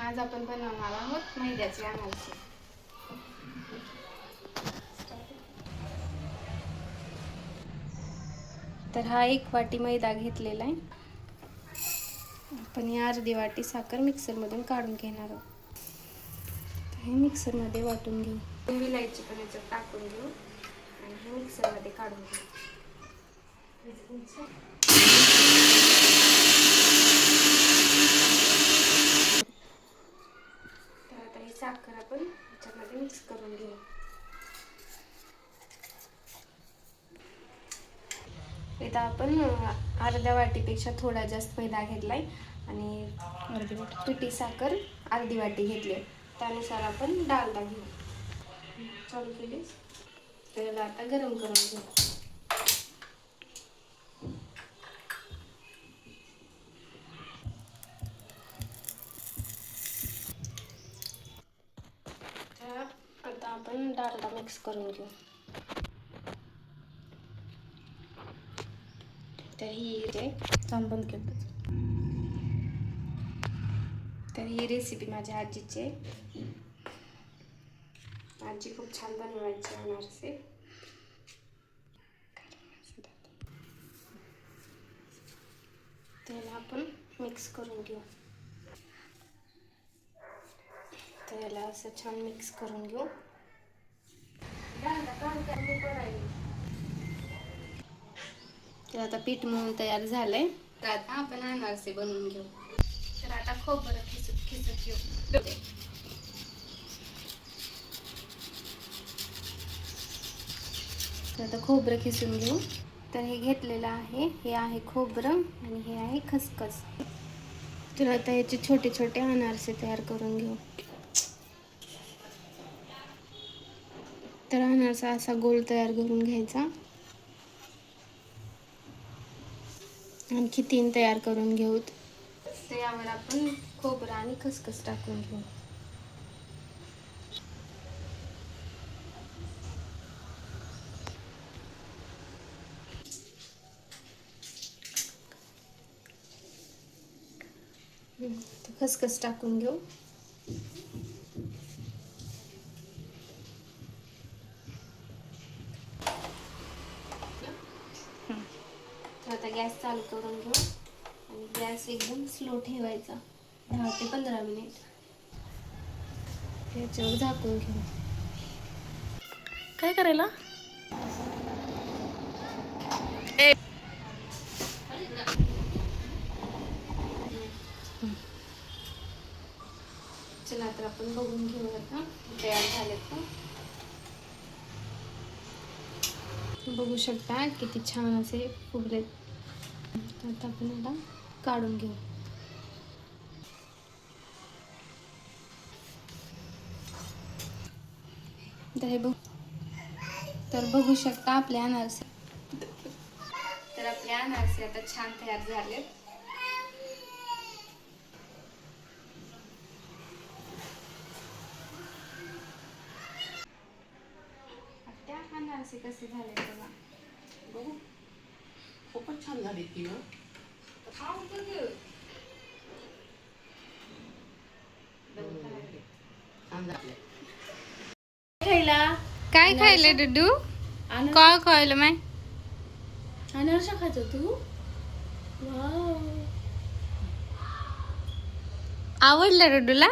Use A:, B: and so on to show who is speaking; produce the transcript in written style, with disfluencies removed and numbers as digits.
A: आज आपण बनवणार आहोत मैद्याचे अनारसे. तर हा 1 वाटी मैदा घेतलेला आहे. आपण ही अर्धी वाटी साखर मिक्सरमधून काढून घेणार आहोत. हे मिक्सरमध्ये वाटून घेऊ. विलायची पण याच्यात टाकून घेऊ आणि हे मिक्सरमध्ये काढून घेऊ. तर आता ही साखर आपण याच्यामध्ये मिक्स करून घेऊ. इथं आपण अर्ध्या वाटीपेक्षा थोडा जास्त मैदा घेतलाय आणि पिठी साखर अर्धी वाटी घेतली. त्यानुसार आपण डालडा घेऊ. चालू केली. त्याला आता गरम करून घेऊ. आता आपण डालडा मिक्स करून घेऊ. तर ही रेसिपी माझ्या आजीची आहे. आजी खूप छान बनवायची अनारसे. त्याला आपण मिक्स करून घेऊ. त्याला असं छान मिक्स करून घेऊ. तर आता पीठ मळून तयार झालंय. तर आता आपण अनारसे बनवून घेऊ. तर आता खोबरं खिसत घेऊ. तर आता खोबरं खिसून घेऊ. तर हे घेतलेलं आहे. हे आहे खोबरं आणि हे आहे खसखस. तर आता याचे छोटे छोटे अनारसे तयार करून घेऊ. तर अनारसा असा गोल तयार करून घ्यायचा. आणखी 3 तयार करून घेऊ. तर यावर आपण खोबरं आणि खसखस टाकून घेऊ. खसखस टाकून घेऊ. तर आता गॅस चालू करून घेऊ आणि गॅस एकदम स्लो ठेवायचा 10 ते 15 मिनिट. त्याच्यावर झाकून घेऊ.
B: काय करायला?
A: चला तर आपण बघून घेऊया का तयार झालेत का. बघू शकता किती छान असे फुगलेत. आता आपण याला काढून घेऊ. तर बघू शकता आपले अनारसे. तर आपले अनारसे आता छान तयार झालेत. त्या अनारसे कसे झाले बघा.
B: बघू. खूपच छान झाली की ग.
A: काय खायला डुडू? काय खायला माय?
B: अनारसा खातो तू?
A: आवडलं डुडूला?